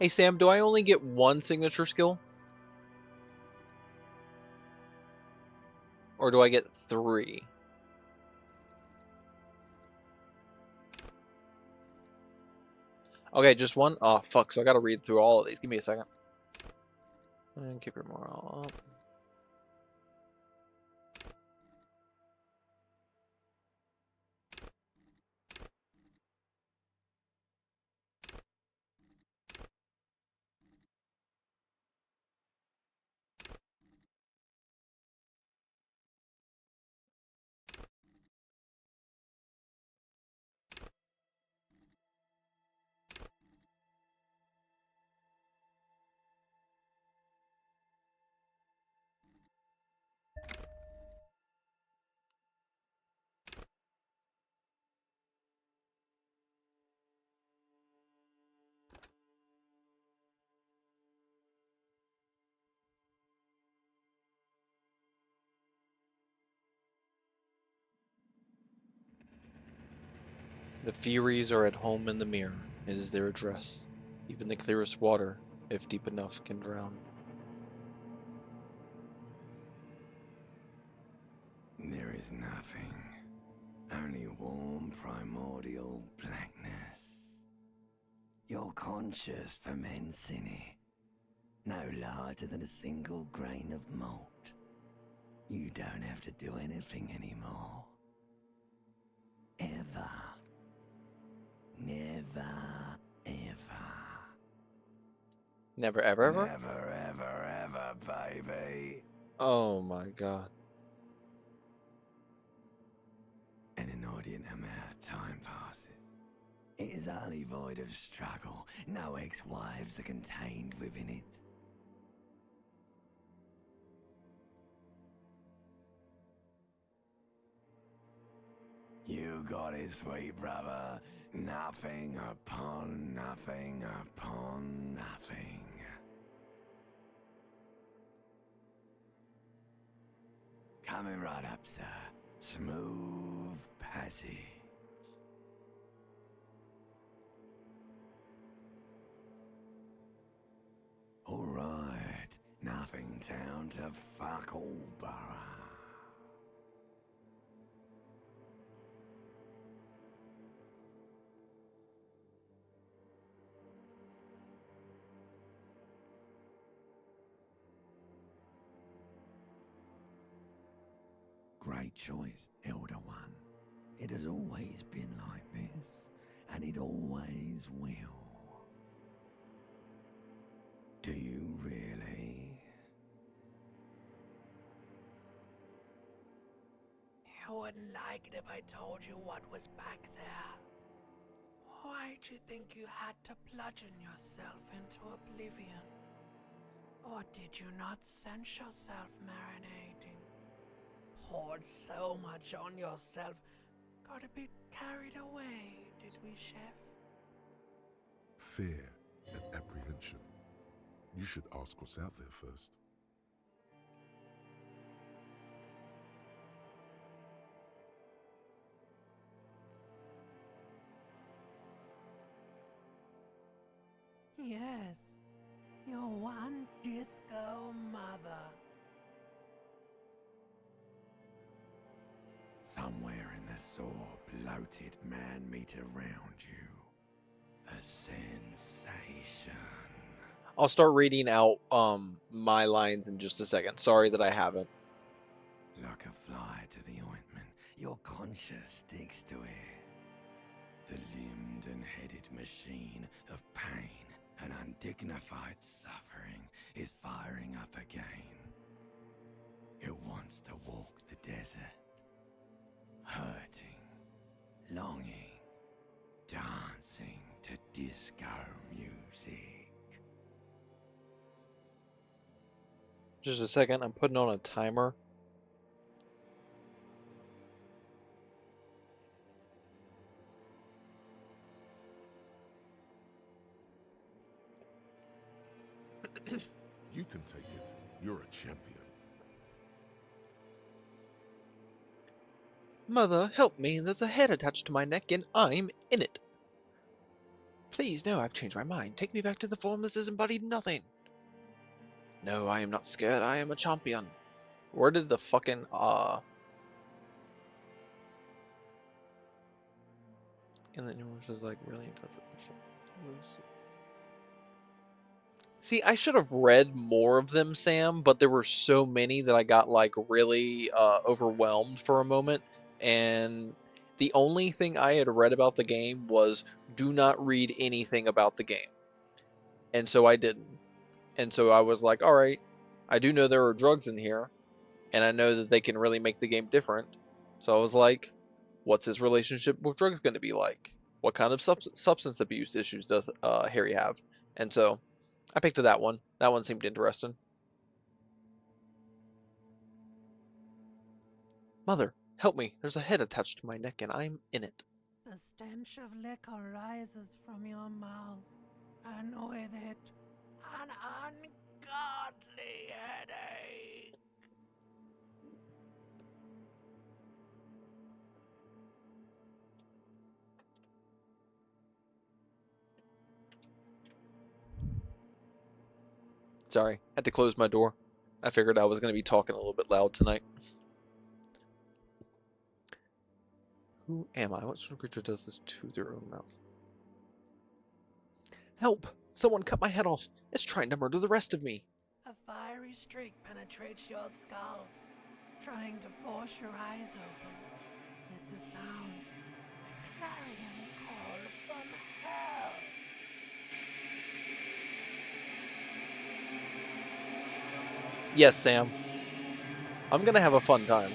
Hey Sam, do I only get one signature skill? Or do I get 3? Okay, just one? Oh, fuck, so I gotta read through all of these. Give me a second. And keep your morale up. The Furies are at home in the mirror, is their address. Even the clearest water, if deep enough, can drown. There is nothing. Only warm primordial blackness. Your conscious ferments in it. No larger than a single grain of malt. You don't have to do anything anymore. Ever. Never, ever. Never ever ever? Never, ever, ever, baby. Oh my god. An inordinate amount of time passes. It is utterly void of struggle. No ex-wives are contained within it. You got it, sweet brother. Nothing upon nothing upon nothing. Coming right up, sir. Smooth passage. All right. Nothing town to fuck all borough. Great choice, Elder One. It has always been like this, and it always will. Do you really? You wouldn't like it if I told you what was back there. Why'd you think you had to bludgeon yourself into oblivion? Or did you not sense yourself marinating? Poured so much on yourself, got a bit carried away, did we, Chef? Fear and apprehension. You should ask what's out there first. Yes, your one disco mother. Somewhere in the sore, bloated man-meat around you. A sensation. I'll start reading out my lines in just a second. Sorry that I haven't. Like a fly to the ointment, your conscience sticks to it. The limbed and headed machine of pain and undignified suffering is firing up again. It wants to walk the desert, hurting, longing, dancing to disco music. Just a second, I'm putting on a timer. You can take it. You're a champion. Mother, help me. There's a head attached to my neck and I'm in it. Please, no, I've changed my mind. Take me back to the formless embodied nothing. No, I am not scared. I am a champion. Where did the fucking, And then it was like really tough. See, I should have read more of them, Sam, but there were so many that I got like really overwhelmed for a moment. And the only thing I had read about the game was do not read anything about the game. And so I didn't. And so I was like, all right, I do know there are drugs in here, and I know that they can really make the game different. So I was like, what's his relationship with drugs going to be like? What kind of substance abuse issues does Harry have? And so I picked that one. That one seemed interesting. Mother, help me. There's a head attached to my neck and I'm in it. The stench of liquor rises from your mouth, and with it, an ungodly headache. Sorry, had to close my door. I figured I was going to be talking a little bit loud tonight. Who am I? What sort of creature does this to their own mouth? Help! Someone cut my head off. It's trying to murder the rest of me. A fiery streak penetrates your skull, trying to force your eyes open. It's a sound, a clarion call from hell. Yes, Sam. I'm going to have a fun time.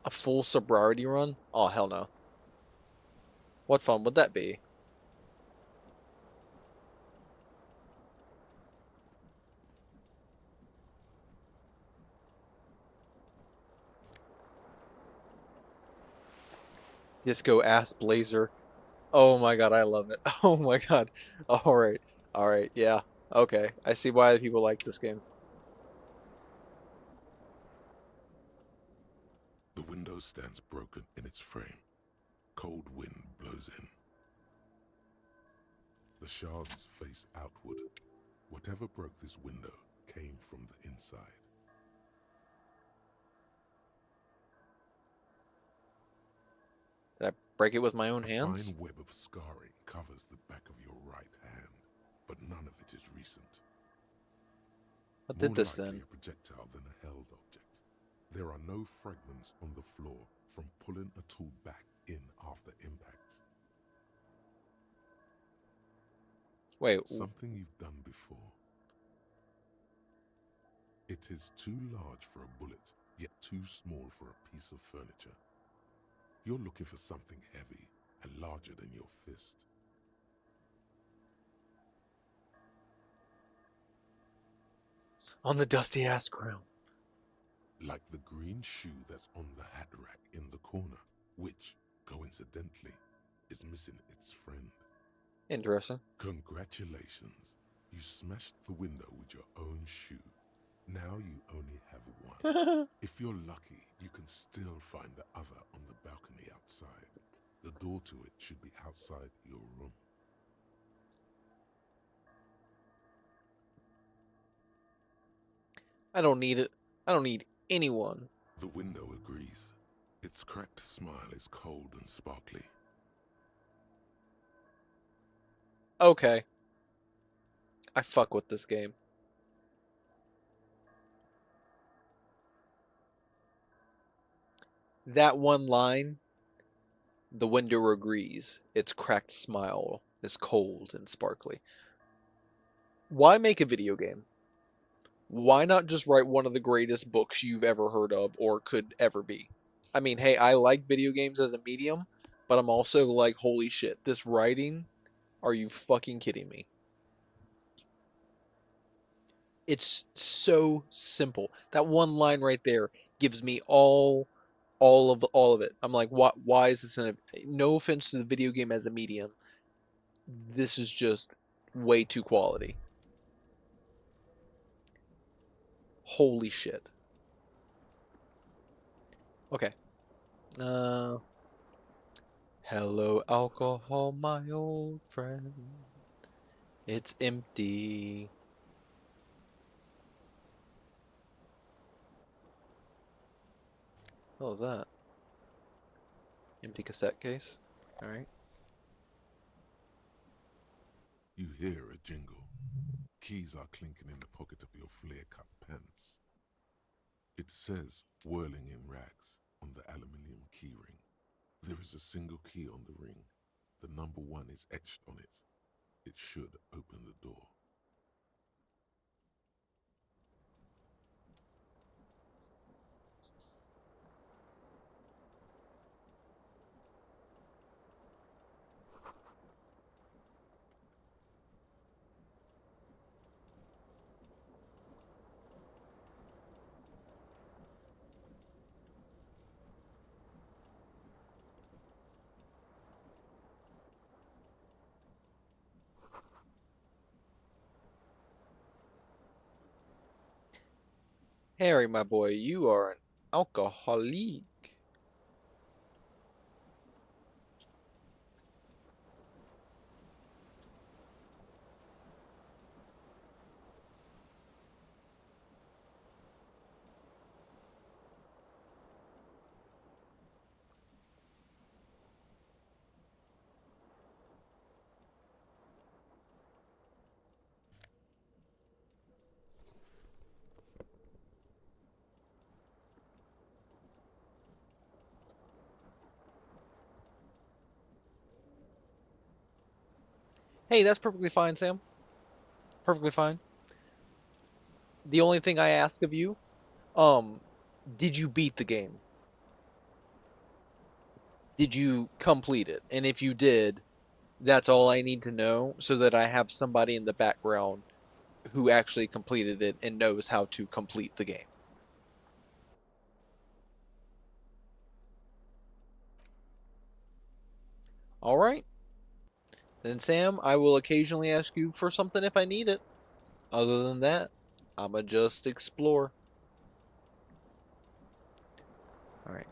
A full sobriety run? Oh, hell no. What fun would that be? Disco ass blazer. Oh my god, I love it. Oh my god. Alright. Alright, yeah. Okay. I see why people like this game. The window stands broken in its frame. Cold wind blows in. The shards face outward. Whatever broke this window came from the inside. Did I break it with my own A hands? fine web of scarring covers the back of your right hand, but none of it is recent. What More did this likely then? a projectile than a held object. There are no fragments on the floor from pulling a tool back in after impact. Wait, Something you've done before. It is too large for a bullet, yet too small for a piece of furniture. You're looking for something heavy and larger than your fist. on the dusty ass ground. Like the green shoe that's on the hat rack in the corner, which, coincidentally, is missing its friend. Interesting. Congratulations. You smashed the window with your own shoe. Now you only have one. If you're lucky, you can still find the other on the balcony outside. The door to it should be outside your room. I don't need it. I don't need anyone. The window agrees. Its cracked smile is cold and sparkly. Okay. I fuck with this game. That one line, the window agrees. Its cracked smile is cold and sparkly. Why make a video game? Why not just write one of the greatest books you've ever heard of or could ever be? I mean, hey, I like video games as a medium, but I'm also like, holy shit, this writing, are you fucking kidding me? It's so simple. That one line right there gives me all of it. I'm like, why is this in a, no offense to the video game as a medium. This is just way too quality. Holy shit. Okay. Uh Hello alcohol, my old friend. It's empty. What was that? Empty cassette case? Alright. You hear a jingle. Keys are clinking in the pocket of your flare-cut pants. It says whirling in rags on the aluminium keyring. There is a single key on the ring. The number 1 is etched on it. It should open the door. Harry, my boy, you are an alcoholic. Hey, that's perfectly fine, Sam. Perfectly fine. The only thing I ask of you, um, did you beat the game? Did you complete it? And if you did, that's all I need to know so that I have somebody in the background who actually completed it and knows how to complete the game. All right. Then, Sam, I will occasionally ask you for something if I need it. Other than that, I'ma just explore. All right.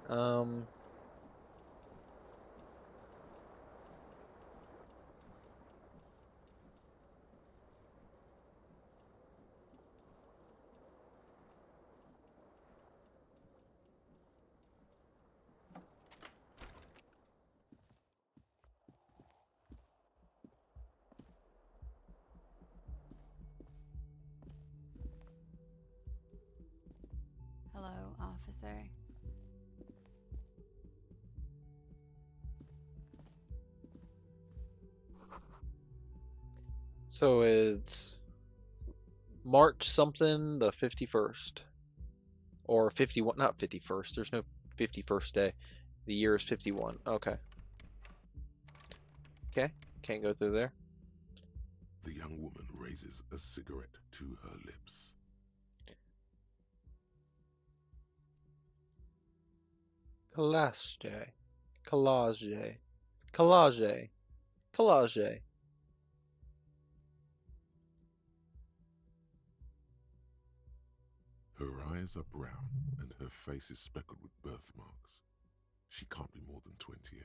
Hello, officer. So it's March something the 51st or 51, not 51st. There's no 51st day. The year is 51. Okay. Okay. Can't go through there. The young woman raises a cigarette to her lips. Collage. Collage. Collage. Collage. Her eyes are brown and her face is speckled with birthmarks. She can't be more than 28.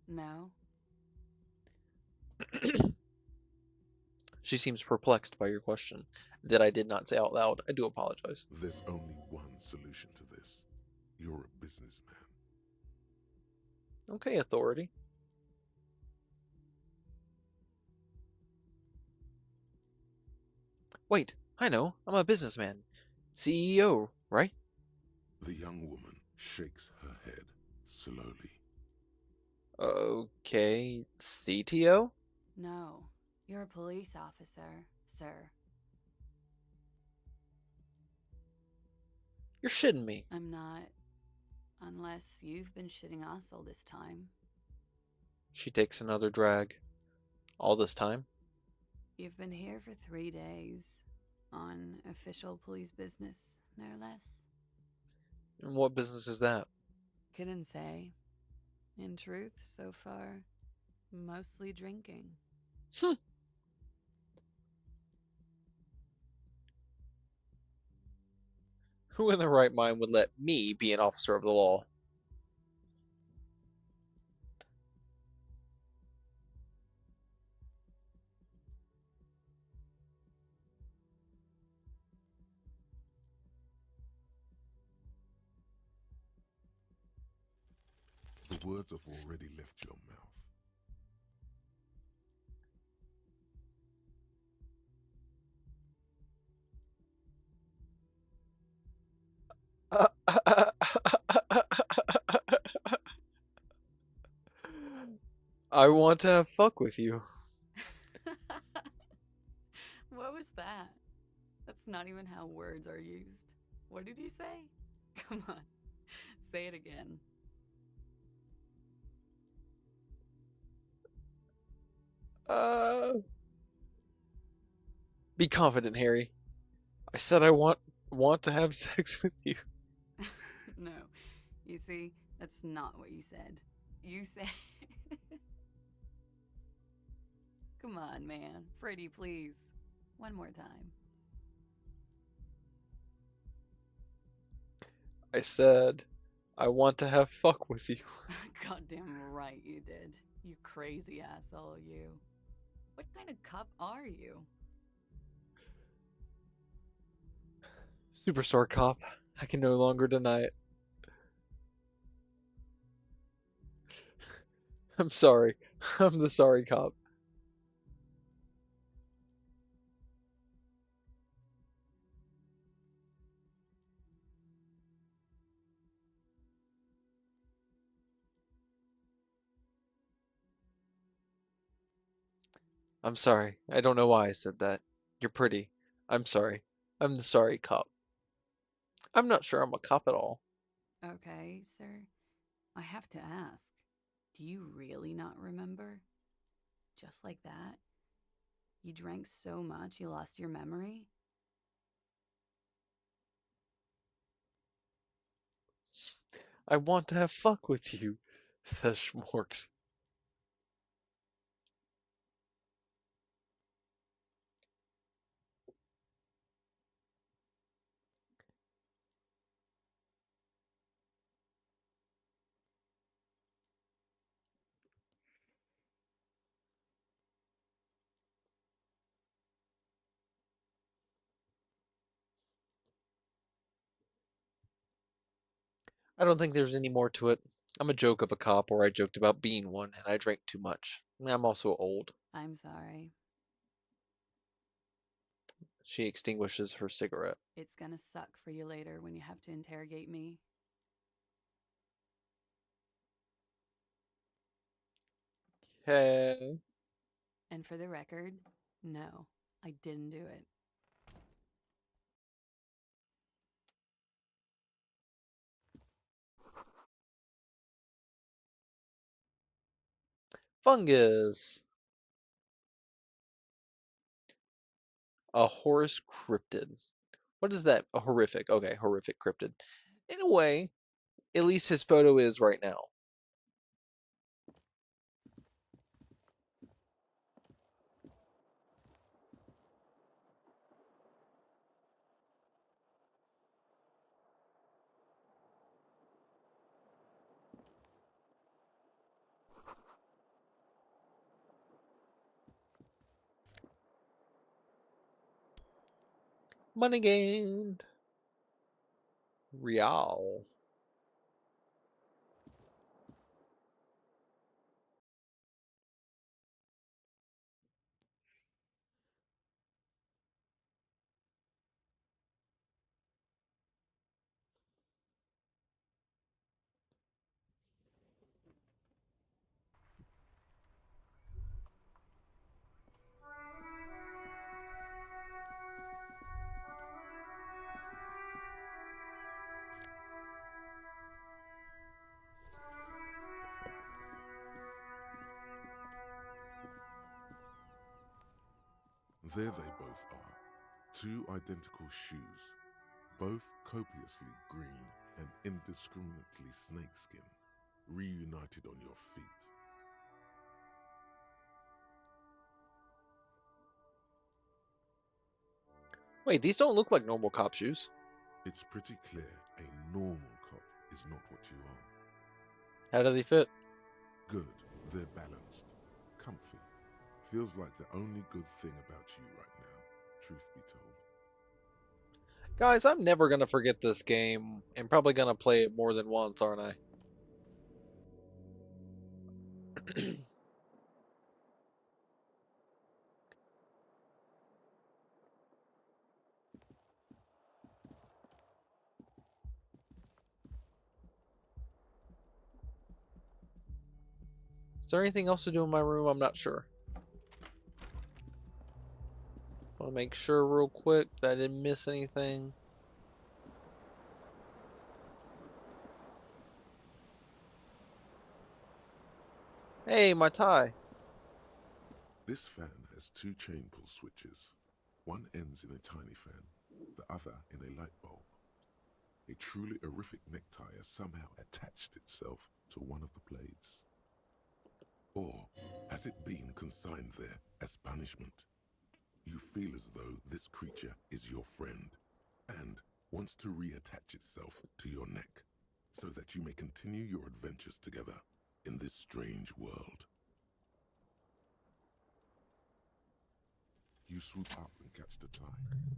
No. She seems perplexed by your question that I did not say out loud. I do apologize. There's only one solution to this. You're a businessman. Okay, authority. Wait, I know. I'm a businessman. CEO, right? The young woman shakes her head slowly. Okay, CTO? No. You're a police officer, sir. You're shitting me. I'm not. Unless you've been shitting us all this time. She takes another drag. All this time? You've been here for 3 days. On official police business, no less. And what business is that? Couldn't say. In truth, so far, mostly drinking. Who in their right mind would let me be an officer of the law? The words have already left your mouth. I want to have fuck with you. What was that? That's not even how words are used. What did you say? Come on, say it again. Uh, be confident, Harry. I said I want to have sex with you. No, you see, that's not what you said. You said. Come on, man. Pretty, please. One more time. I said I want to have fuck with you. Goddamn right you did. You crazy asshole, you. What kind of cop are you? Superstar cop. I can no longer deny it. I'm sorry. I'm the sorry cop. I'm sorry. I don't know why I said that. You're pretty. I'm sorry. I'm the sorry cop. I'm not sure I'm a cop at all. Okay, sir. I have to ask. Do you really not remember? Just like that? You drank so much you lost your memory? I want to have fuck with you, says Schmorks. I don't think there's any more to it. I'm a joke of a cop, or I joked about being one, and I drank too much. I'm also old. I'm sorry. She extinguishes her cigarette. It's gonna suck for you later when you have to interrogate me. Okay. And for the record, no, I didn't do it. Fungus. A Horus cryptid. What is that? A horrific. Okay, horrific cryptid. In a way, at least his photo is right now. Money gained. Real. There they both are. Two identical shoes, both copiously green and indiscriminately snakeskin, reunited on your feet. Wait, these don't look like normal cop shoes. It's pretty clear a normal cop is not what you are. How do they fit? Good, they're balanced, comfy. Feels like the only good thing about you right now, truth be told. Guys, I'm never gonna forget this game, and probably gonna play it more than once, aren't I? Is there anything else to do in my room? I'm not sure. Want to make sure real quick that I didn't miss anything. Hey, my tie. This fan has two chain pull switches. One ends in a tiny fan, the other in a light bulb. A truly horrific necktie has somehow attached itself to one of the blades. Or has it been consigned there as punishment? You feel as though this creature is your friend and wants to reattach itself to your neck so that you may continue your adventures together in this strange world. You swoop up and catch the tie.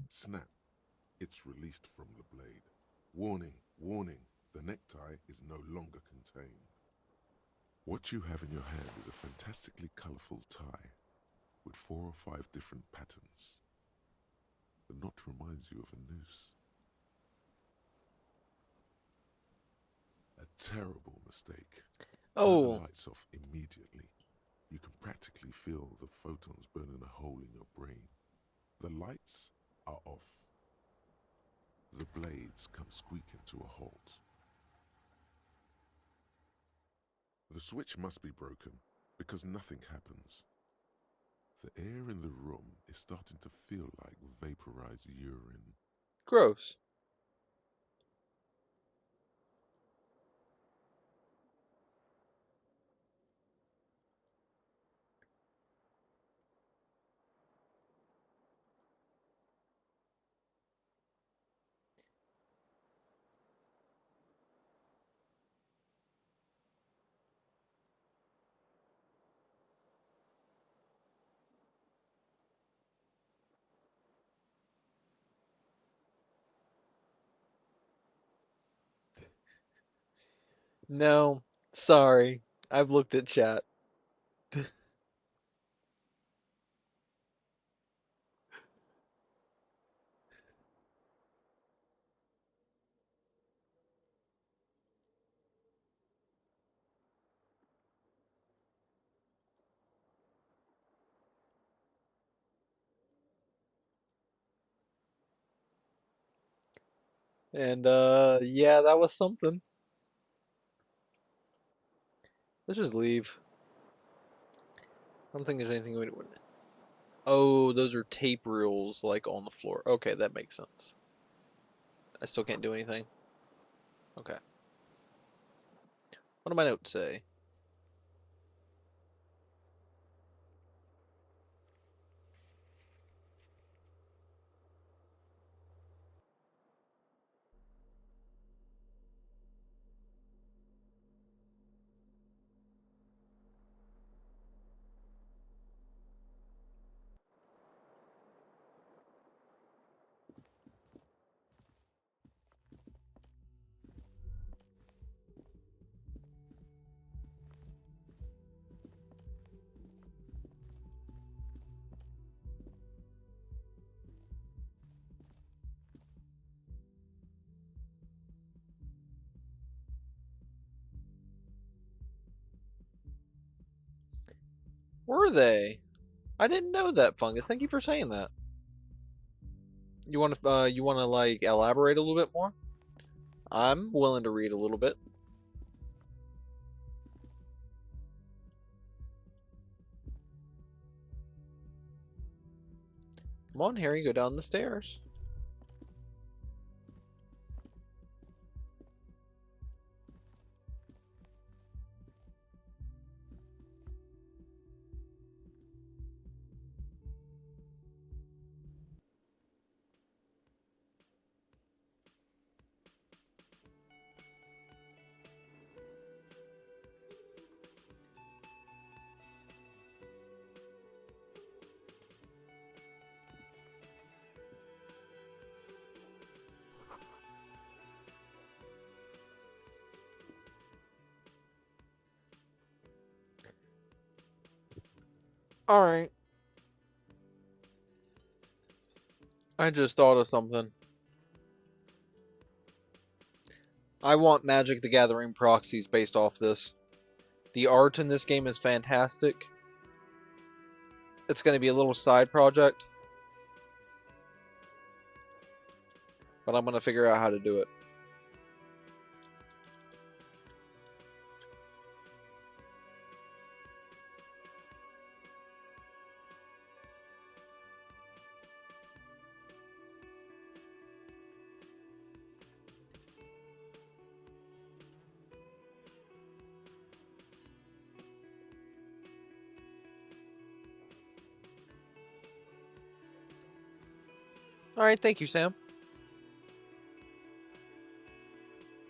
Snap. It's released from the blade. Warning, warning, the necktie is no longer contained. What you have in your hand is a fantastically colorful tie with 4 or 5 different patterns. The knot reminds you of a noose. A terrible mistake. Turn the Oh, lights off immediately. You can practically feel the photons burning a hole in your brain. The lights are off. The blades come squeaking to a halt. The switch must be broken because nothing happens. The air in the room is starting to feel like vaporized urine. gross. No, sorry. I've looked at chat. And yeah, that was something. Let's just leave. I don't think there's anything we would. Oh, those are tape reels like on the floor. Okay, that makes sense. I still can't do anything. Okay. What do my notes say? Were they? I didn't know that, Fungus. Thank you for saying that. You want to like elaborate a little bit more? I'm willing to read a little bit. Come on, Harry, go down the stairs. Alright. I just thought of something. I want Magic the Gathering proxies based off this. The art in this game is fantastic. It's going to be a little side project, but I'm going to figure out how to do it. Alright, thank you, Sam.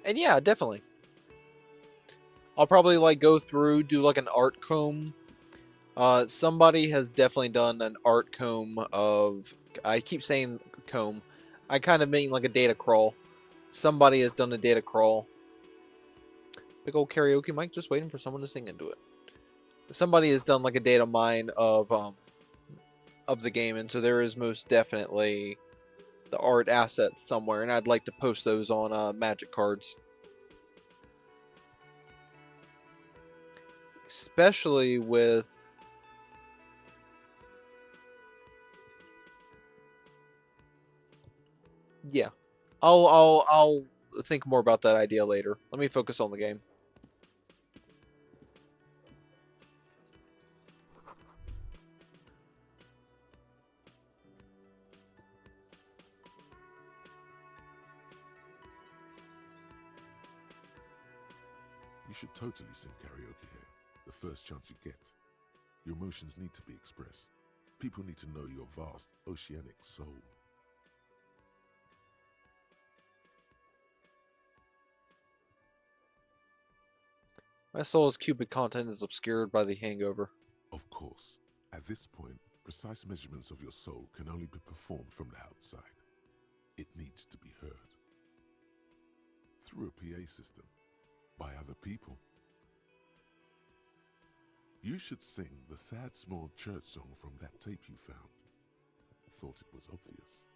And yeah, definitely. I'll probably like go through, do like an art comb. Somebody has definitely done an art comb of. I keep saying comb. I kind of mean like a data crawl. Somebody has done a data crawl. Big old karaoke mic, just waiting for someone to sing into it. Somebody has done like a data mine of the game, and so there is most definitely the art assets somewhere, and I'd like to post those on Magic cards. Especially with yeah. I'll think more about that idea later. Let me focus on the game. You should totally sing karaoke here, the first chance you get. Your emotions need to be expressed. People need to know your vast, oceanic soul. My soul's Cupid content is obscured by the hangover. Of course, at this point, precise measurements of your soul can only be performed from the outside. It needs to be heard. Through a PA system, by other people. You should sing the sad small church song from that tape you found. Thought it was obvious.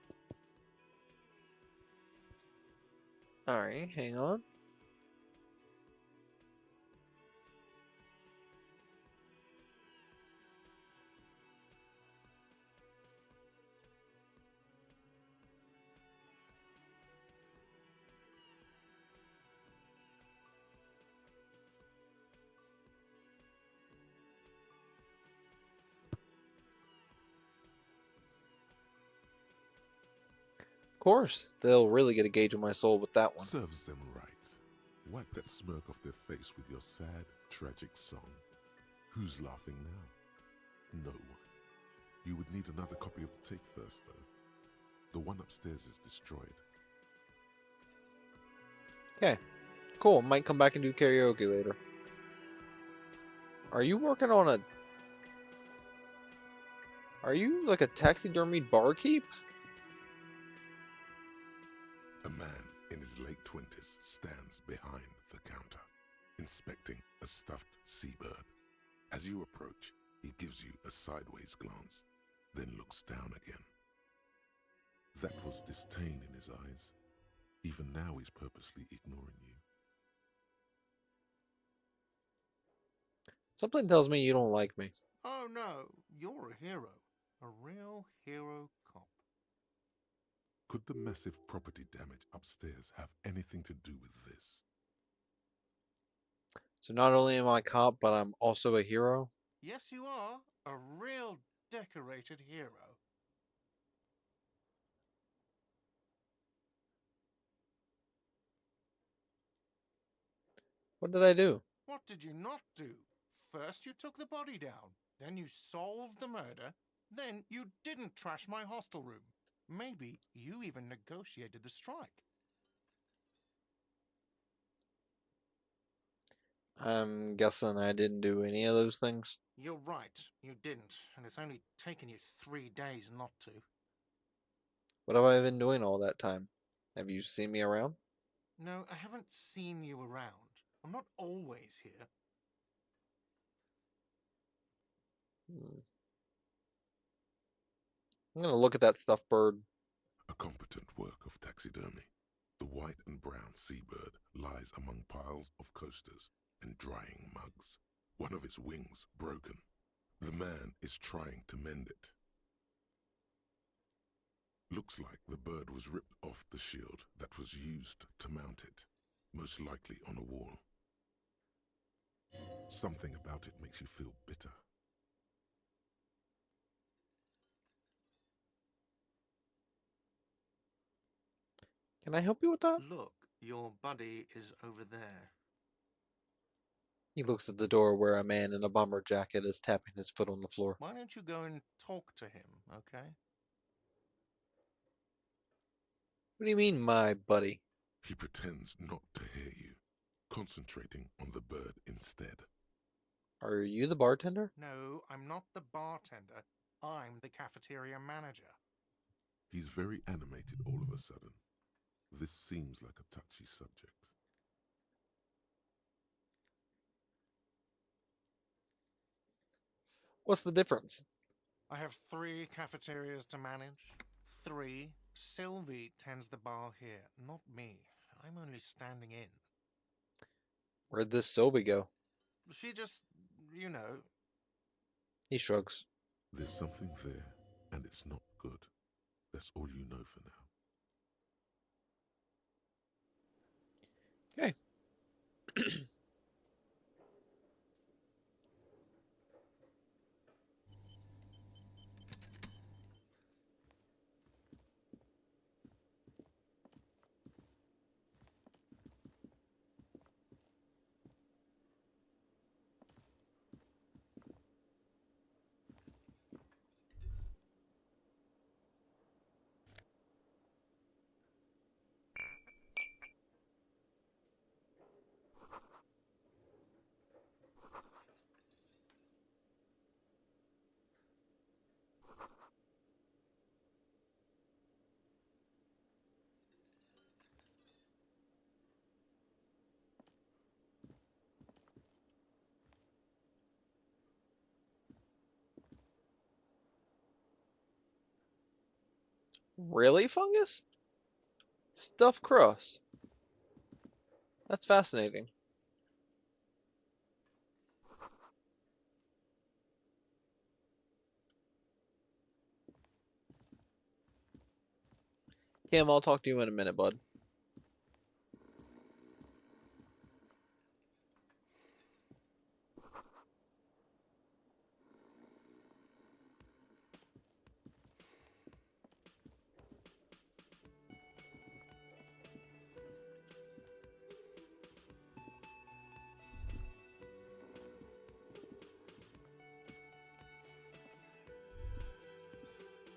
Alright, hang on. Of course, they'll really get a gauge of my soul with that one. Serves them right. Wipe that smirk off their face with your sad, tragic song. Who's laughing now? No one. You would need another copy of the tape first, though. The one upstairs is destroyed. Okay, cool. Might come back and do karaoke later. Are you working on a... Are you like a taxidermied barkeep? A man in his late 20s stands behind the counter, inspecting a stuffed seabird. As you approach, he gives you a sideways glance, then looks down again. That was disdain in his eyes. Even now he's purposely ignoring you. Something tells me you don't like me. Oh no, you're a hero. A real hero cop. Could the massive property damage upstairs have anything to do with this? So not only am I a cop, but I'm also a hero? Yes, you are. A real decorated hero. What did I do? What did you not do? First you took the body down, then you solved the murder, then you didn't trash my hostel room. Maybe you even negotiated the strike. I'm guessing I didn't do any of those things. You're right, you didn't, and it's only taken you 3 days not to. What have I been doing all that time? Have you seen me around? No, I haven't seen you around. I'm not always here. Hmm. I'm gonna look at that stuffed bird. A competent work of taxidermy. The white and brown seabird lies among piles of coasters and drying mugs. One of its wings broken. The man is trying to mend it. Looks like the bird was ripped off the shield that was used to mount it, most likely on a wall. Something about it makes you feel bitter. Can I help you with that? Look, your buddy is over there. He looks at the door where a man in a bomber jacket is tapping his foot on the floor. Why don't you go and talk to him, okay? What do you mean, my buddy? He pretends not to hear you, concentrating on the bird instead. Are you the bartender? No, I'm not the bartender. I'm the cafeteria manager. He's very animated all of a sudden. This seems like a touchy subject. What's the difference? I have 3 cafeterias to manage. 3. Sylvie tends the bar here, not me. I'm only standing in. Where'd this Sylvie go? She just, you know. He shrugs. There's something there, and it's not good. That's all you know for now. Okay. Really, fungus? Stuffed crust. That's fascinating. Kim, I'll talk to you in a minute, bud.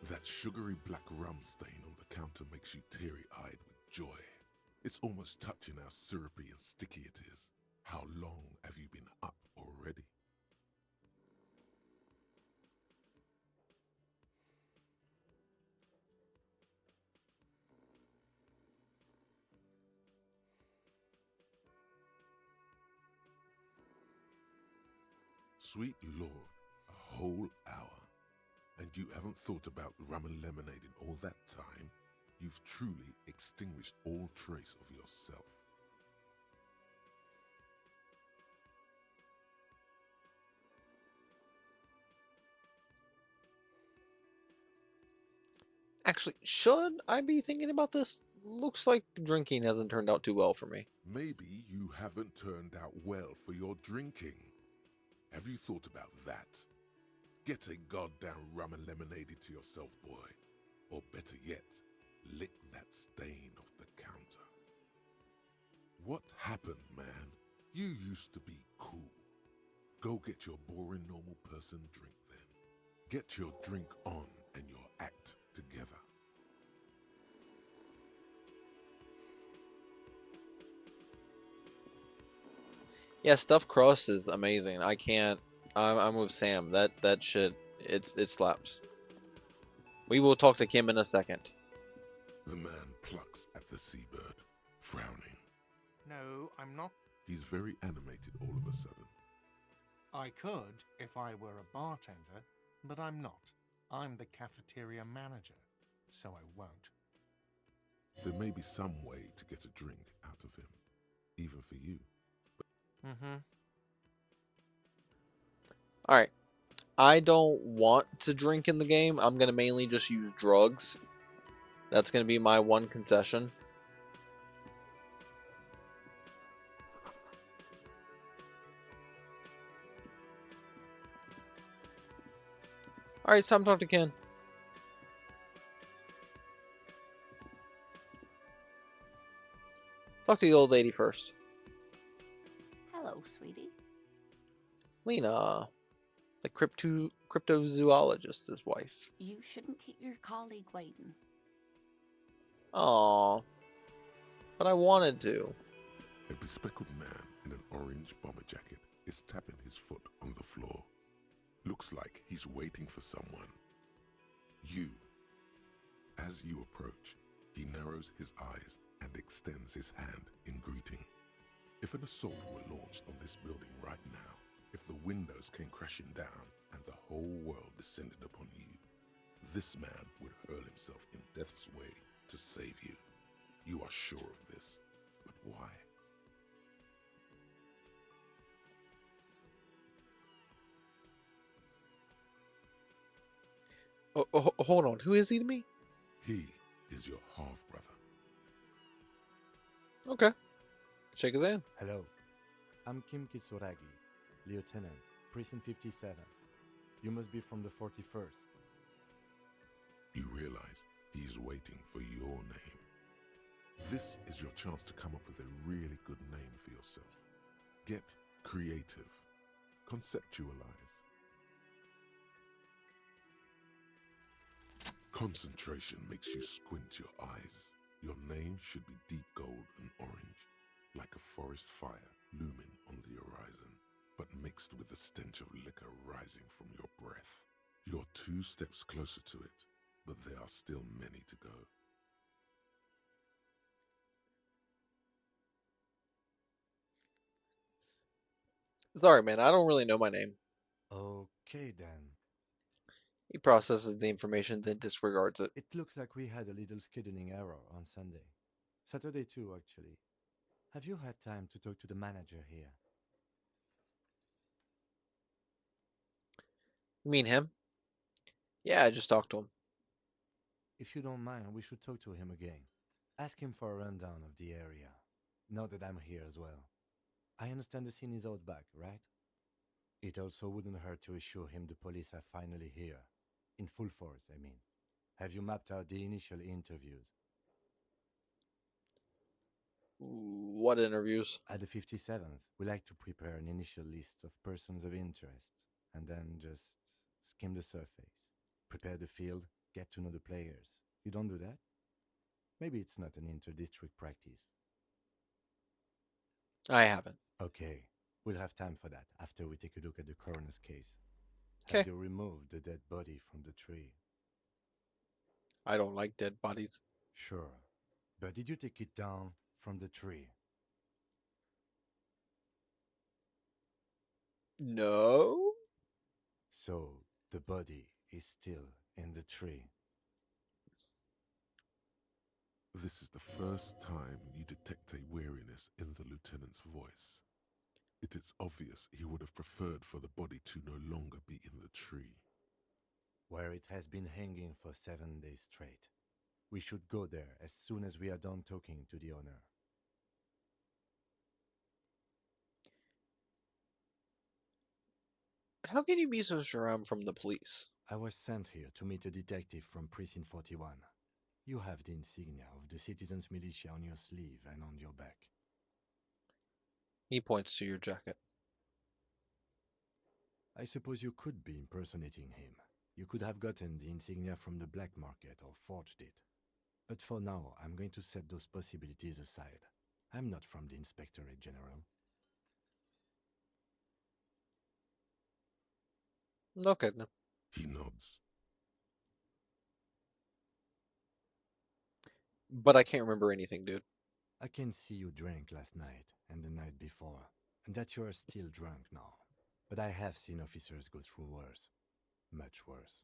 That sugary black rum stain on the counter makes you teary-eyed with joy. It's almost touching how syrupy and sticky it is. How long have you been up already? Sweet Lord, a whole hour. And you haven't thought about rum and lemonade in all that time? You've truly extinguished all trace of yourself. Actually, should I be thinking about this? Looks like drinking hasn't turned out too well for me. Maybe you haven't turned out well for your drinking. Have you thought about that? Get a goddamn rum and lemonade into yourself, boy. Or better yet, lick that stain off the counter. What happened, man? You used to be cool. Go get your boring normal person drink then. Get your drink on and your act together. Yeah, stuffed crust is amazing. I can't. I'm with Sam. That shit. It slaps. We will talk to Kim in a second. The man plucks at the seabird, frowning. No, I'm not. He's very animated all of a sudden. I could if I were a bartender, but I'm not. I'm the cafeteria manager, so I won't. There may be some way to get a drink out of him, even for you. Mm-hmm. All right. I don't want to drink in the game. I'm gonna mainly just use drugs. That's gonna be my one concession. All right, it's time to talk to Ken. Talk to the old lady first. Hello, sweetie. Lena, the cryptozoologist's wife. You shouldn't keep your colleague waiting. Aww. But I wanted to. A bespectacled man in an orange bomber jacket is tapping his foot on the floor. Looks like he's waiting for someone. You. As you approach, he narrows his eyes and extends his hand in greeting. If an assault were launched on this building right now, if the windows came crashing down and the whole world descended upon you, this man would hurl himself in death's way to save you. You are sure of this, but why? Hold on. Who is he to me? He is your half-brother. Okay. Shake his hand. Hello, I'm Kim Kitsuragi, Lieutenant, Precinct 57. You must be from the 41st. You realize he's waiting for your name. This is your chance to come up with a really good name for yourself. Get creative. Conceptualize. Concentration makes you squint your eyes. Your name should be deep gold and orange, like a forest fire looming on the horizon, but mixed with the stench of liquor rising from your breath. You're 2 steps closer to it, but there are still many to go. Sorry, man. I don't really know my name. Okay then. He processes the information, then disregards it. It looks like we had a little scheduling error on Sunday. Saturday too, actually. Have you had time to talk to the manager here? You mean him? Yeah, I just talked to him. If you don't mind, we should talk to him again. Ask him for a rundown of the area. Now that I'm here as well. I understand the scene is out back, right? It also wouldn't hurt to assure him the police are finally here. In full force, I mean. Have you mapped out the initial interviews? What interviews? At the 57th, we like to prepare an initial list of persons of interest and then just skim the surface. Prepare the field, get to know the players. You don't do that? Maybe it's not an inter-district practice. I haven't. Okay, we'll have time for that after we take a look at the coroner's case. Okay. Have you removed the dead body from the tree? I don't like dead bodies. Sure. But did you take it down from the tree? No. So the body is still in the tree. This is the first time you detect a weariness in the lieutenant's voice. It is obvious he would have preferred for the body to no longer be in the tree. Where it has been hanging for 7 days straight. We should go there as soon as we are done talking to the owner. How can you be so sure I'm from the police? I was sent here to meet a detective from Precinct 41. You have the insignia of the Citizens Militia on your sleeve and on your back. He points to your jacket. I suppose you could be impersonating him. You could have gotten the insignia from the black market or forged it. But for now, I'm going to set those possibilities aside. I'm not from the Inspectorate General. Okay, then. He nods. But I can't remember anything, dude. I can see you drank last night and the night before, and that you are still drunk now. But I have seen officers go through worse. Much worse.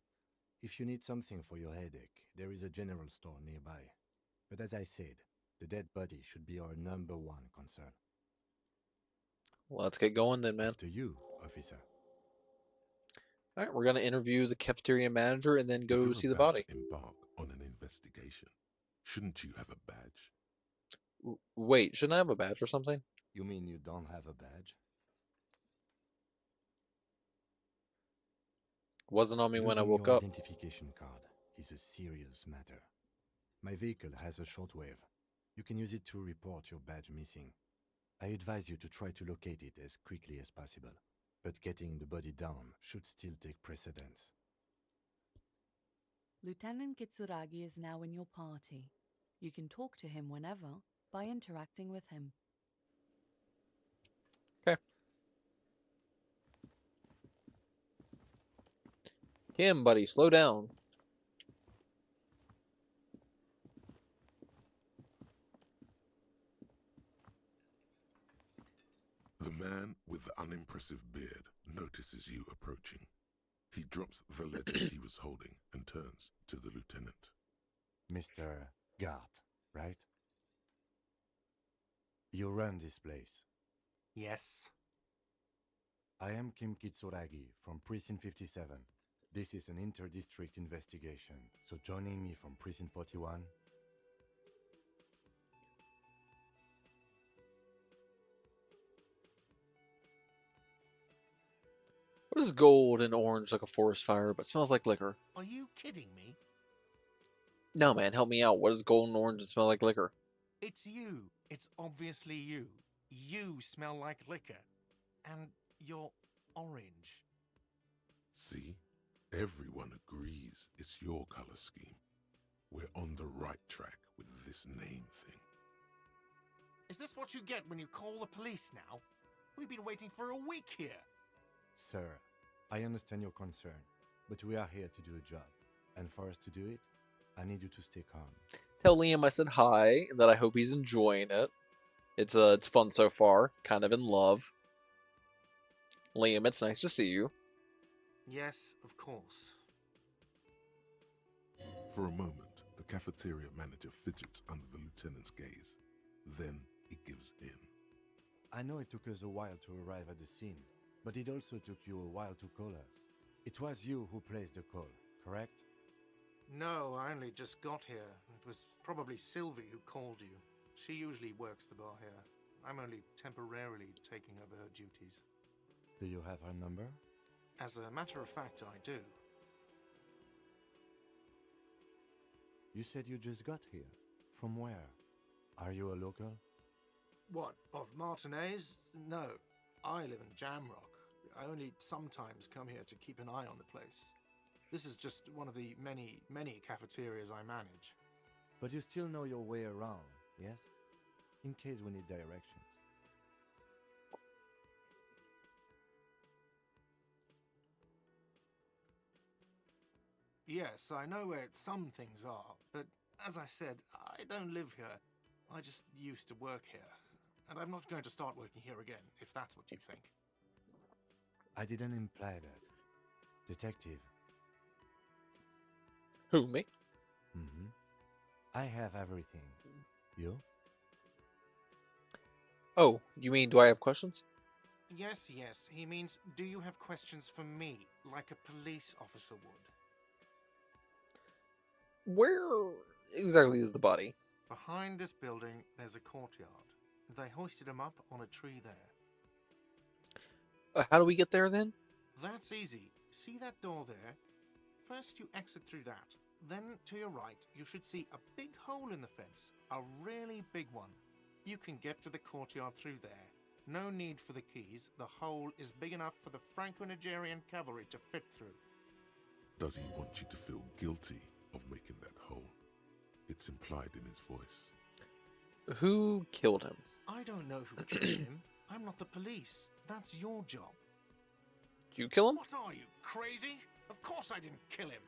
If you need something for your headache, there is a general store nearby. But as I said, the dead body should be our number one concern. Let's get going then, man. After you, officer. All right, we're gonna interview the cafeteria manager and then If go you're see the about body. to embark on an investigation, shouldn't you have a badge? Wait, shouldn't I have a badge or something? You mean you don't have a badge? Wasn't on me when I Losing woke your up. identification card is a serious matter. My vehicle has a shortwave. You can use it to report your badge missing. I advise you to try to locate it as quickly as possible, but getting the body down should still take precedence. Lieutenant Kitsuragi is now in your party. You can talk to him whenever by interacting with him. Okay. Kim, buddy, slow down. The man with the unimpressive beard notices you approaching. He drops the ledger he was holding and turns to the lieutenant. Mr. Gart, right? You run this place. Yes. I am Kim Kitsuragi from Precinct 57. This is an inter-district investigation, so joining me from Precinct 41. What is gold and orange like a forest fire, but smells like liquor? Are you kidding me? No, man, help me out. What is gold and orange and smell like liquor? It's you. It's obviously you. You smell like liquor. And you're orange. See? Everyone agrees it's your color scheme. We're on the right track with this name thing. Is this what you get when you call the police now? We've been waiting for a week here. Sir, I understand your concern, but we are here to do a job. And for us to do it, I need you to stay calm. Tell Liam I said hi and that I hope he's enjoying it. It's fun so far. Kind of in love. Liam, it's nice to see you. Yes, of course. For a moment, the cafeteria manager fidgets under the lieutenant's gaze. Then he gives in. I know it took us a while to arrive at the scene, but it also took you a while to call us. It was you who placed the call, correct? No, I only just got here. It was probably Sylvie who called you. She usually works the bar here. I'm only temporarily taking over her duties. Do you have her number? As a matter of fact, I do. You said you just got here. From where? Are you a local? What, of Martinez? No, I live in Jamrock. I only sometimes come here to keep an eye on the place. This is just one of the many cafeterias I manage. But you still know your way around, yes? In case we need directions. Yes, I know where some things are, but as I said, I don't live here. I just used to work here. And I'm not going to start working here again, if that's what you think. I didn't imply that. Detective. Who, me? Mm-hmm. I have everything. You? Oh, you mean do I have questions? Yes, he means, do you have questions for me, like a police officer would? Where exactly is the body? Behind this building, there's a courtyard. They hoisted him up on a tree there. How do we get there then? That's easy. See that door there? First you exit through that. Then to your right, you should see a big hole in the fence. A really big one. You can get to the courtyard through there. No need for the keys. The hole is big enough for the Franco-Nigerian cavalry to fit through. Does he want you to feel guilty of making that hole? It's implied in his voice. Who killed him? I don't know who killed him. I'm not the police. That's your job. Did you kill him? What are you, crazy? Of course I didn't kill him.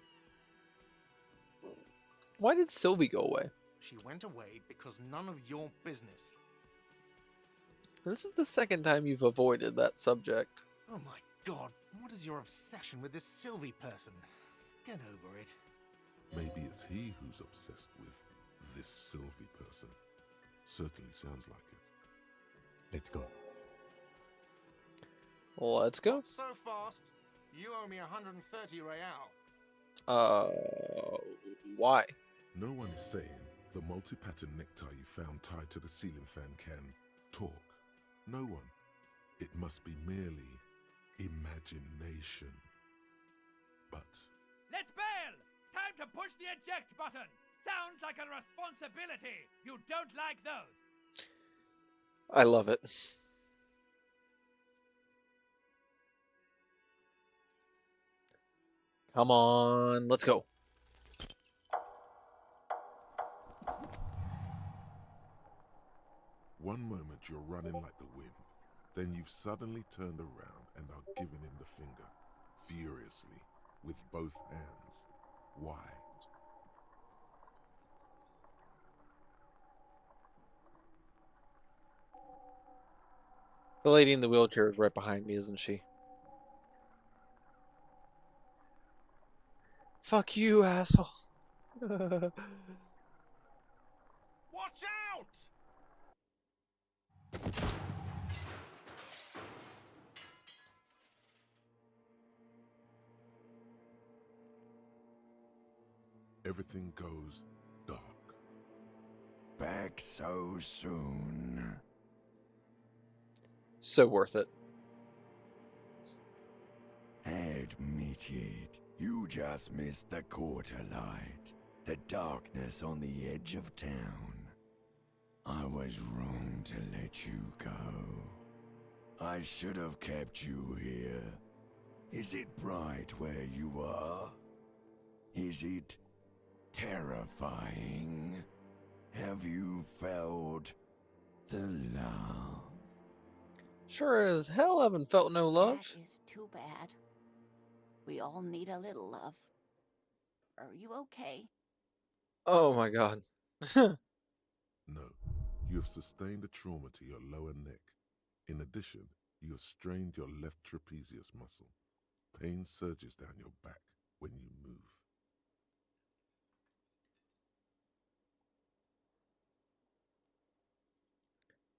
Why did Sylvie go away? She went away because none of your business. This is the second time you've avoided that subject. Oh my god, what is your obsession with this Sylvie person? Get over it. Maybe it's he who's obsessed with this Sylvie person. Certainly sounds like it. Let's go. Let's go. Not so fast. You owe me 130 real. Why? No one is saying the multi-pattern necktie you found tied to the ceiling fan can talk. No one. It must be merely imagination. But Let's bail! Time to push the eject button! Sounds like a responsibility! You don't like those! I love it. Come on, let's go. one moment you're running like the wind, then you've suddenly turned around and are giving him the finger, furiously, with both hands. Why? The lady in the wheelchair is right behind me, isn't she? Fuck you, asshole. Watch out! Everything goes dark. Back so soon. So worth it. Admit it. You just missed the quarter light. The darkness on the edge of town. I was wrong to let you go. I should have kept you here. Is it bright where you are? Is it terrifying? Have you felt the love? Sure as hell haven't felt no love. That is too bad. We all need a little love. Are you okay? Oh my god. No, you have sustained a trauma to your lower neck. In addition, you have strained your left trapezius muscle. Pain surges down your back when you move.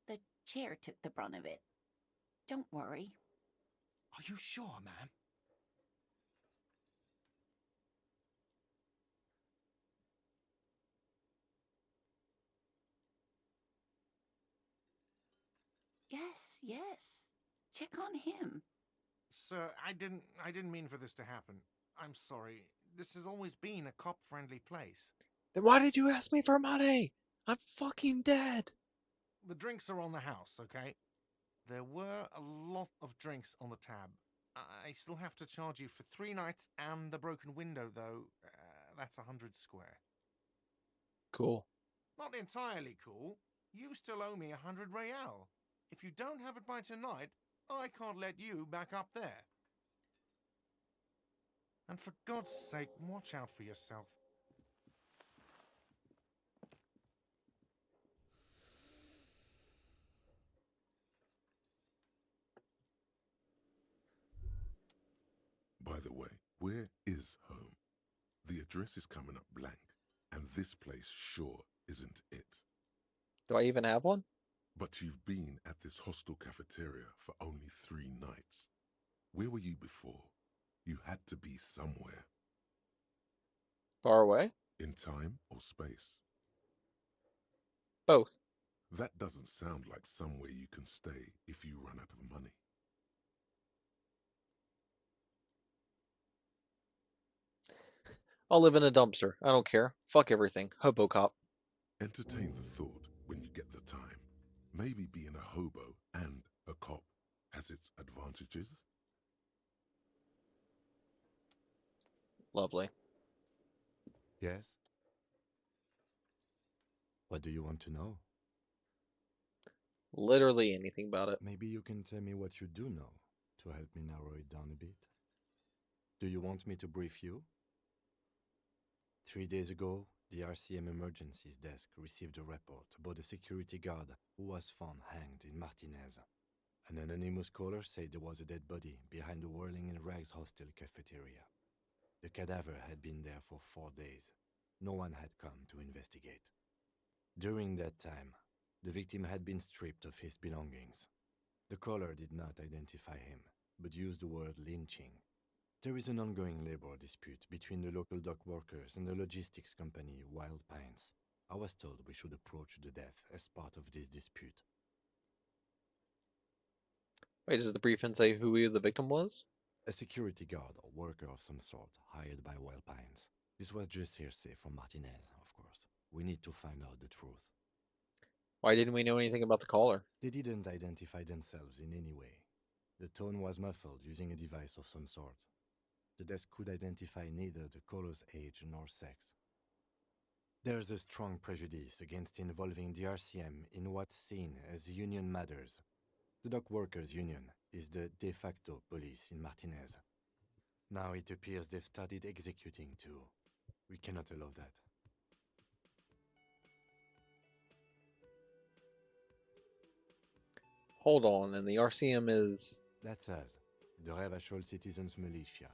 The chair took the brunt of it. Don't worry. Are you sure, ma'am? Yes, yes. Check on him. Sir, I didn't mean for this to happen. I'm sorry. This has always been a cop-friendly place. Then why did you ask me for money? I'm fucking dead. The drinks are on the house, okay? There were a lot of drinks on the tab. I still have to charge you for 3 nights and the broken window, though. That's 100 square. Cool. Not entirely cool. You still owe me 100 real. If you don't have it by tonight, I can't let you back up there. And for God's sake, watch out for yourself. By the way, where is home? The address is coming up blank, and this place sure isn't it. Do I even have one? But you've been at this hostel cafeteria for only 3 nights. Where were you before? You had to be somewhere. Far away? In time or space? Both. That doesn't sound like somewhere you can stay if you run out of money. I'll live in a dumpster. I don't care. Fuck everything. Hobo cop. Entertain the thought when you get the time. Maybe being a hobo and A cop has its advantages. Lovely. Yes? What do you want to know? Literally anything about it. Maybe you can tell me what you do know to help me narrow it down a bit. Do you want me to brief you? 3 days ago, the RCM Emergencies Desk received a report about a security guard who was found hanged in Martinez. An anonymous caller said there was a dead body behind the Whirling in Rags hostel cafeteria. The cadaver had been there for 4 days. No one had come to investigate. During that time, the victim had been stripped of his belongings. The caller did not identify him, but used the word lynching. There is an ongoing labor dispute between the local dock workers and the logistics company Wild Pines. I was told we should approach the death as part of this dispute. Wait, does the briefing say who the victim was? A security guard or worker of some sort hired by Wild Pines. This was just hearsay from Martinez, of course. We need to find out the truth. Why didn't we know anything about the caller? They didn't identify themselves in any way. The tone was muffled using a device of some sort. The desk could identify neither the caller's age nor sex. There's a strong prejudice against involving the RCM in what's seen as union matters. The dock workers' union is the de facto police in Martinez. Now it appears they've started executing too. We cannot allow that. Hold on, and the RCM is... That's us, the Revachol Citizens Militia.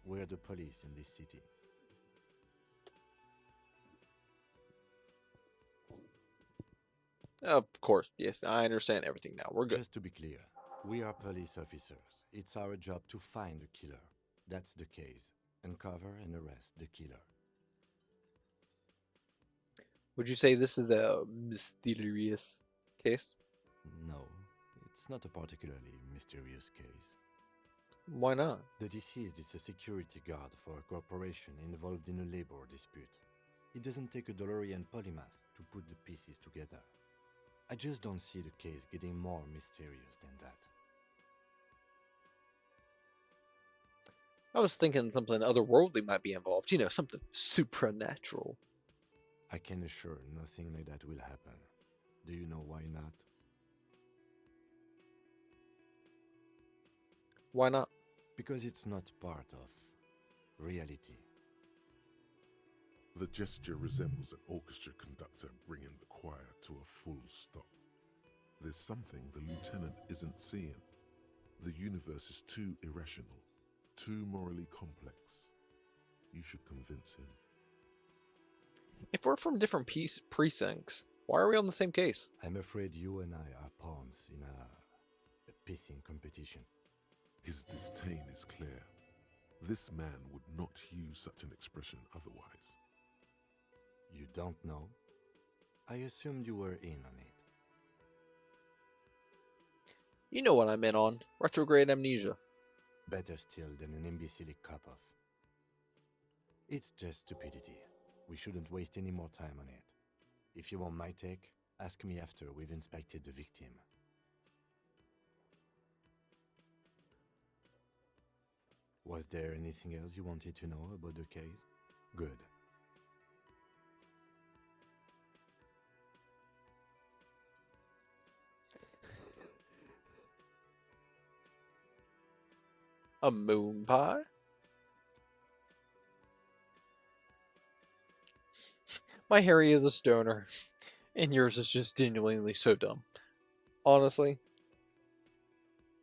We're the police in this city. Of course, yes, I understand everything now. We're good. Just to be clear, we are police officers. It's our job to find the killer. That's the case. Uncover and arrest the killer. Would you say this is a mysterious case? No, it's not a particularly mysterious case. Why not? The deceased is a security guard for a corporation involved in a labor dispute. It doesn't take a DeLorean polymath to put the pieces together. I just don't see the case getting more mysterious than that. I was thinking something otherworldly might be involved. You know, something supernatural. I can assure nothing like that will happen. Do you know why not? Why not? Because it's not part of reality. The gesture resembles an orchestra conductor bringing the choir to a full stop. There's something the lieutenant isn't seeing. The universe is too irrational, too morally complex. You should convince him. If we're from different precincts, why are we on the same case? I'm afraid you and I are pawns in a pissing competition. His disdain is clear. This man would not use such an expression otherwise. You don't know? I assumed you were in on it. You know what I'm in on. Retrograde amnesia. Better still than an imbecilic cop-off. It's just stupidity. We shouldn't waste any more time on it. If you want my take, ask me after we've inspected the victim. Was there anything else you wanted to know about the case? Good. A moon pie? My Harry is a stoner, and yours is just genuinely so dumb. Honestly,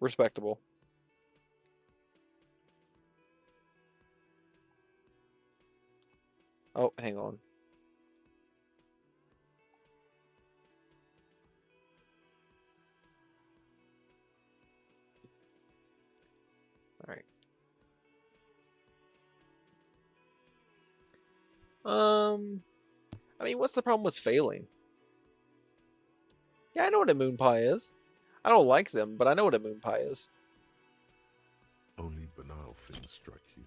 respectable. Oh, hang on. All right. I mean, what's the problem with failing? Yeah, I know what a moon pie is. I don't like them, but I know what a moon pie is. Only banal things strike you.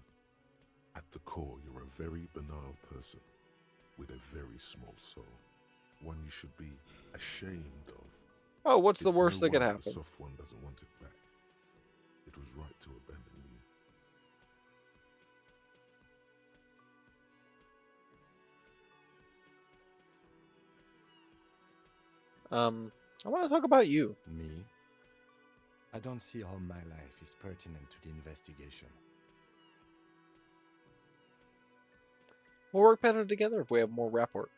At the core, you're a very banal person with a very small soul. One you should be ashamed of. Oh, what's the It's no worst that could wonder the happen? soft one doesn't want it back. It was right to abandon you. I want to talk about you. Me? I don't see how my life is pertinent to the investigation. We'll work better together if we have more rapport.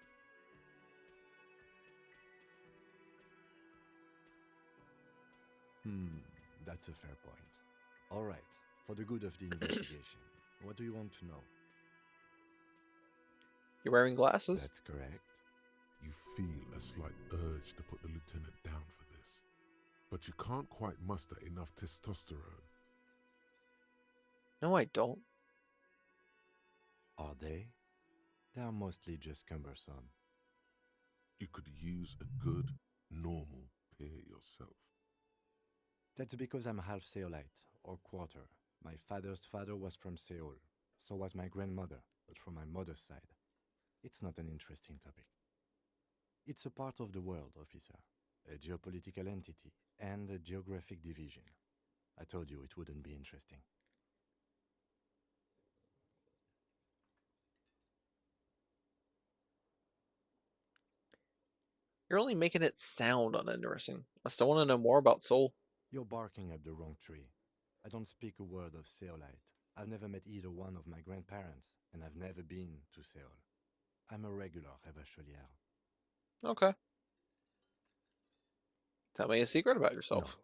That's a fair point. All right, for the good of the investigation, what do you want to know? You're wearing glasses? That's correct. You feel a slight urge to put the lieutenant down for this, but you can't quite muster enough testosterone. No, I don't. Are they? They are mostly just cumbersome. You could use a good, normal peer yourself. That's because I'm half Seolite, or quarter. My father's father was from Seoul, so was my grandmother, but from my mother's side. It's not an interesting topic. It's a part of the world, officer, a geopolitical entity, and a geographic division. I told you it wouldn't be interesting. You're only making it sound uninteresting. I still want to know more about Seoul. You're barking up the wrong tree. I don't speak a word of Seolite. I've never met either one of my grandparents, and I've never been to Seoul. I'm a regular Revacholière. Okay. Tell me a secret about No. yourself.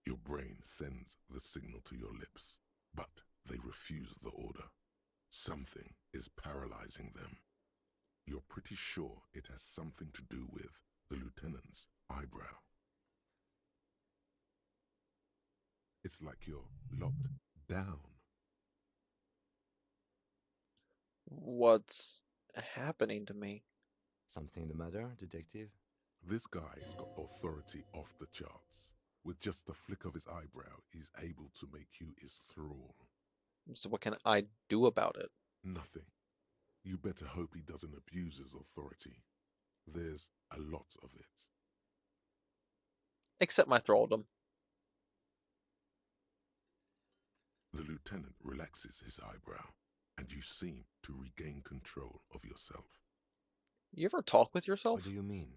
Your brain sends the signal to your lips, but they refuse the order. Something is paralyzing them. You're pretty sure it has something to do with the lieutenant's eyebrow. It's like you're locked down. What's happening to me? Something the matter, detective? This guy's got authority off the charts. With just the flick of his eyebrow, he's able to make you his thrall. So what can I do about it? Nothing. You better hope he doesn't abuse his authority. There's a lot of it. Except my thraldom. The lieutenant relaxes his eyebrow, and you seem to regain control of yourself. You ever talk with What yourself? do you mean?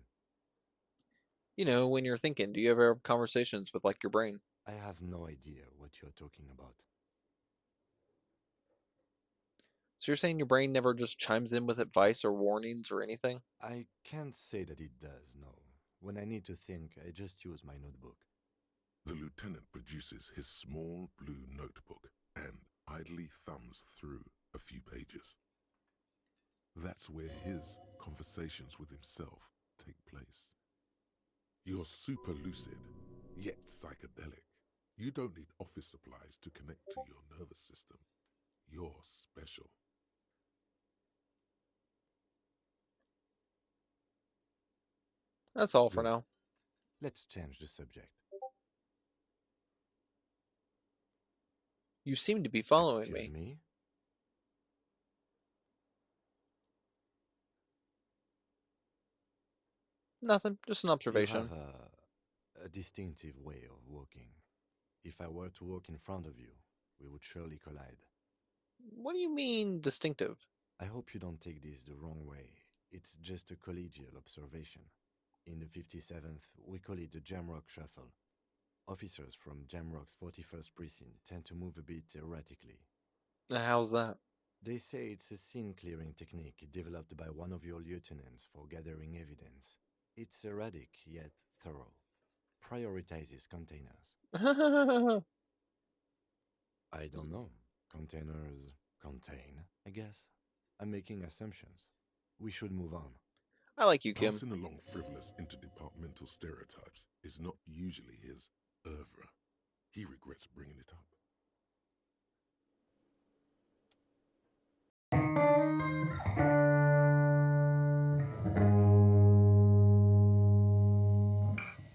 You know, when you're thinking, do you ever have conversations with like your brain? I have no idea what you're talking about. So you're saying your brain never just chimes in with advice or warnings or anything? I can't say that it does, no. When I need to think, I just use my notebook. The lieutenant produces his small blue notebook and idly thumbs through a few pages. That's where his conversations with himself take place. You're super lucid, yet psychedelic. You don't need office supplies to connect to your nervous system. You're special. That's all for Good. now. Let's change the subject. You seem to be following Excuse me. me? Nothing, just an You observation. have a distinctive way of walking. If I were to walk in front of you, we would surely collide. What do you mean distinctive? I hope you don't take this the wrong way. It's just a collegial observation. In the 57th, we call it the Jamrock Shuffle. Officers from Jamrock's 41st Precinct tend to move a bit erratically. How's that? They say it's a scene clearing technique developed by one of your lieutenants for gathering evidence. It's erratic yet thorough. Prioritizes containers. I don't know. Containers contain, I guess. I'm making assumptions. We should move on. I like you, Kim. Passing along frivolous interdepartmental stereotypes is not usually his oeuvre. He regrets bringing it up.